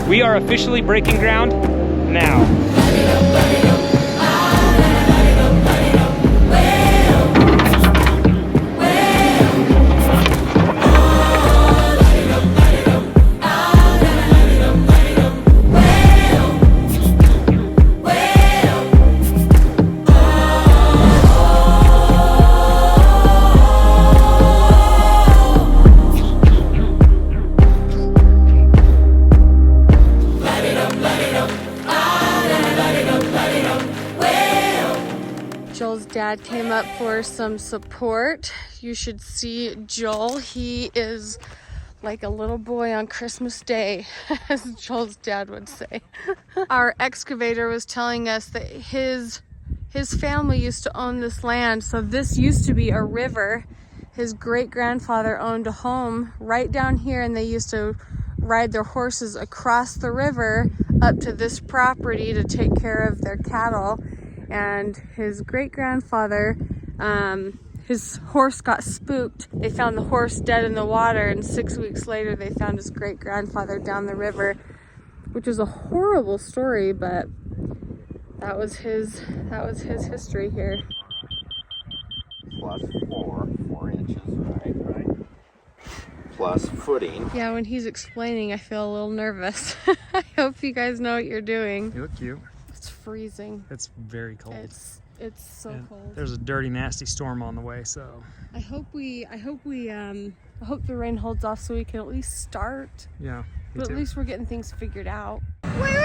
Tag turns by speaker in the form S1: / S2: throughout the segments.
S1: We are officially breaking ground now.
S2: Joel's dad came up for some support. You should see Joel. He is like a little boy on Christmas Day, as Joel's dad would say. Our excavator was telling us that his family used to own this land. So this used to be a river. His great-grandfather owned a home right down here, and they used to ride their horses across the river up to this property to take care of their cattle. And his great-grandfather, his horse got spooked. They found the horse dead in the water, and 6 weeks later they found his great-grandfather down the river, which is a horrible story, but that was his history here.
S3: Plus 4 inches, right? Plus footing.
S2: Yeah, when he's explaining, I feel a little nervous. I hope you guys know what you're doing.
S1: You look cute.
S2: It's freezing.
S1: It's very cold.
S2: It's so cold.
S1: There's a dirty, nasty storm on the way, so.
S2: I hope the rain holds off so we can at least start.
S1: Yeah,
S2: But
S1: too.
S2: at least we're getting things figured out. Wait!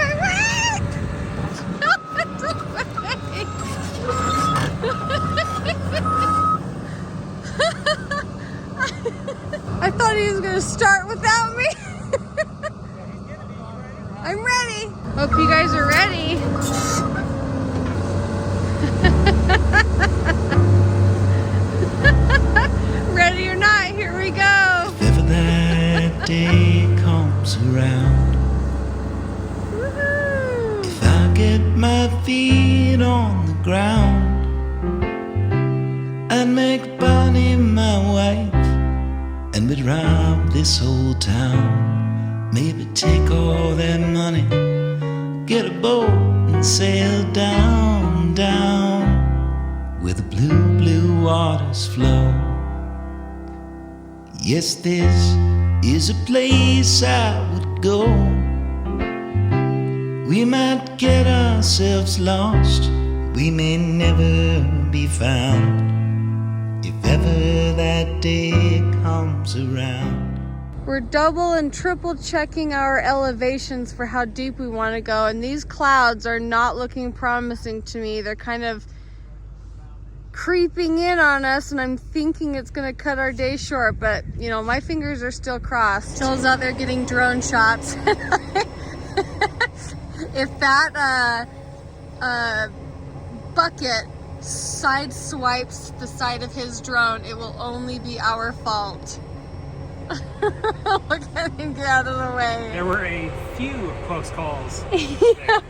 S2: I thought he was gonna start without me. I'm ready. Hope you guys are ready. Ready or not, here we go.
S4: If ever that day comes around,
S2: Woohoo.
S4: if I get my feet on the ground, I'd make Bonnie my wife, and we'd rob this whole town. Maybe take all that money, get a boat and sail down, down where the blue, blue waters flow. Yes, this is a place I would go. We might get ourselves lost, we may never be found, if ever that day comes around.
S2: We're double and triple checking our elevations for how deep we want to go, and these clouds are not looking promising to me. They're kind of creeping in on us, and I'm thinking it's gonna cut our day short, but you know, my fingers are still crossed. Joel's out there getting drone shots. If that bucket side swipes the side of his drone, it will only be our fault. Look at him get out of the way.
S1: There were a few close calls.
S2: Yeah,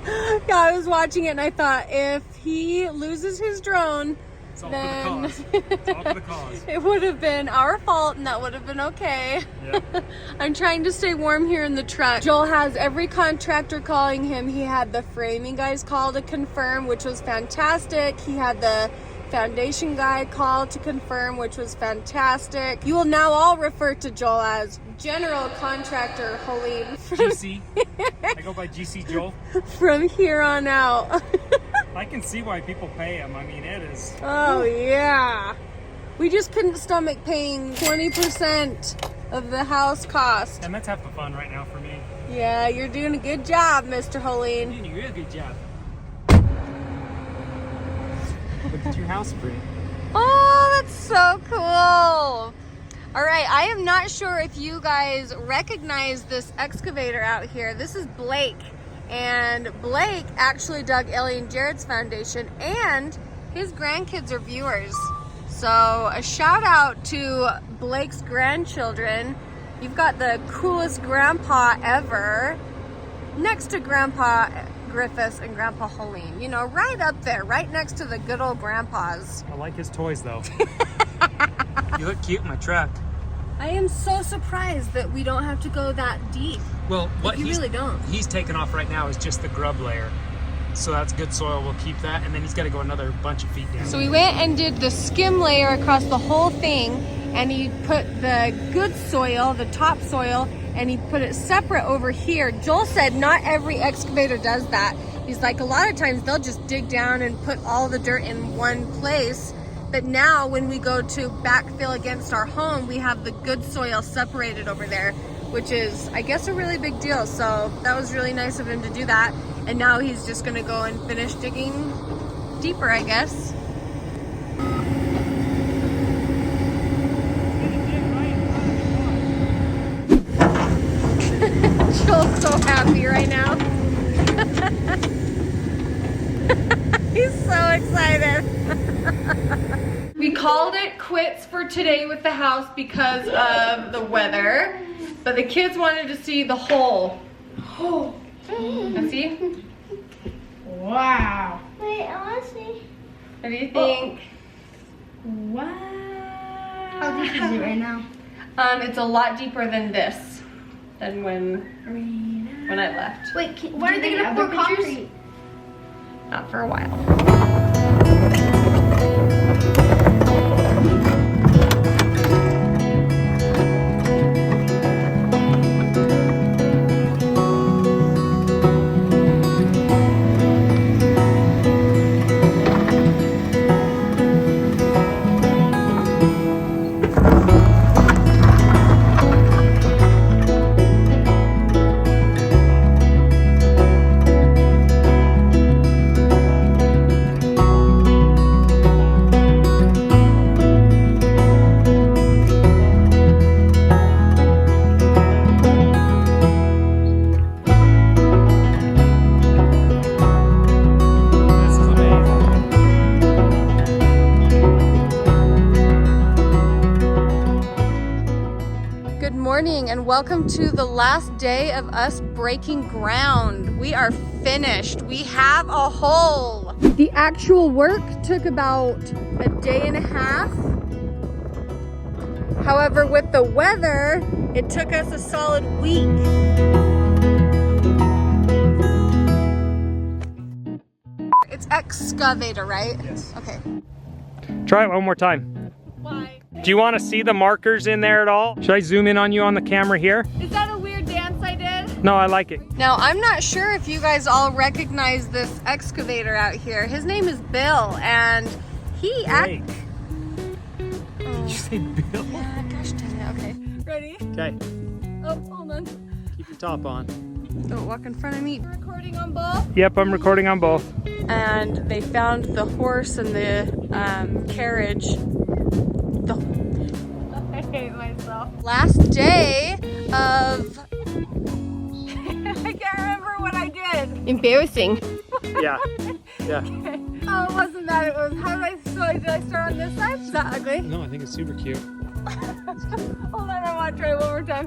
S2: I was watching it and I thought, if he loses his drone,
S1: It's all
S2: then
S1: for the cause. It's all for the cause.
S2: it would have been our fault and that would have been okay.
S1: Yep.
S2: I'm trying to stay warm here in the truck. Joel has every contractor calling him. He had the framing guys call to confirm, which was fantastic. He had the foundation guy call to confirm, which was fantastic. You will now all refer to Joel as General Contractor Hoellein.
S1: GC. I go by GC Joel.
S2: From here on out.
S1: I can see why people pay him. I mean, it is.
S2: Oh yeah. We just couldn't stomach paying 20% of the house cost.
S1: And that's half the fun right now for me.
S2: Yeah, you're doing a good job, Mr. Hoellein.
S1: You're doing a real good job. Look at your house, Bree.
S2: Oh, that's so cool. All right, I am not sure if you guys recognize this excavator out here. This is Blake, and Blake actually dug Ellie and Jared's foundation, and his grandkids are viewers. So a shout out to Blake's grandchildren. You've got the coolest grandpa ever, next to Grandpa Griffiths and Grandpa Hoellein. You know, right up there, right next to the good old grandpas.
S1: I like his toys, though. You look cute in my truck.
S2: I am so surprised that we don't have to go that deep.
S1: Well, what
S2: You really don't.
S1: he's taken off right now is just the grub layer. So that's good soil, we'll keep that, and then he's got to go another bunch of feet down.
S2: So we went and did the skim layer across the whole thing, and he put the good soil, the top soil, and he put it separate over here. Joel said not every excavator does that. He's like, a lot of times they'll just dig down and put all the dirt in one place. But now when we go to backfill against our home, we have the good soil separated over there, which is, I guess, a really big deal. So that was really nice of him to do that. And now he's just gonna go and finish digging deeper, I guess. Joel's so happy right now. He's so excited. We called it quits for today with the house because of the weather, but the kids wanted to see the hole. Oh. Let's see.
S5: Wow. Wait, I want to see.
S2: What do you think?
S5: Wow. How deep is it right now?
S2: It's a lot deeper than this, than when I left.
S5: Wait, when are they gonna pour concrete?
S2: Not for a while. And welcome to the last day of us breaking ground. We are finished. We have a hole. The actual work took about a day and a half. However, with the weather, it took us a solid week. It's excavator, right?
S1: Yes.
S2: Okay.
S1: Try it one more time.
S2: Why?
S1: Do you want to see the markers in there at all? Should I zoom in on you on the camera here?
S2: Is that a weird dance I did?
S1: No, I like it.
S2: Now, I'm not sure if you guys all recognize this excavator out here. His name is Bill, and he
S1: Blake. Did you say Bill?
S2: Yeah, gosh dang it. Okay. Ready?
S1: Okay,
S2: Oh, hold on.
S1: keep your top on.
S2: Don't walk in front of me. Recording on both.
S1: Yep, I'm recording on both.
S2: And they found the horse and the carriage. I hate myself. Last day of... I can't remember what I did. Embarrassing.
S1: Yeah, yeah.
S2: Oh, it wasn't that. It was, how did I start on this side? Is that ugly?
S1: No, I think it's super cute.
S2: Hold on, I want to try it one more time.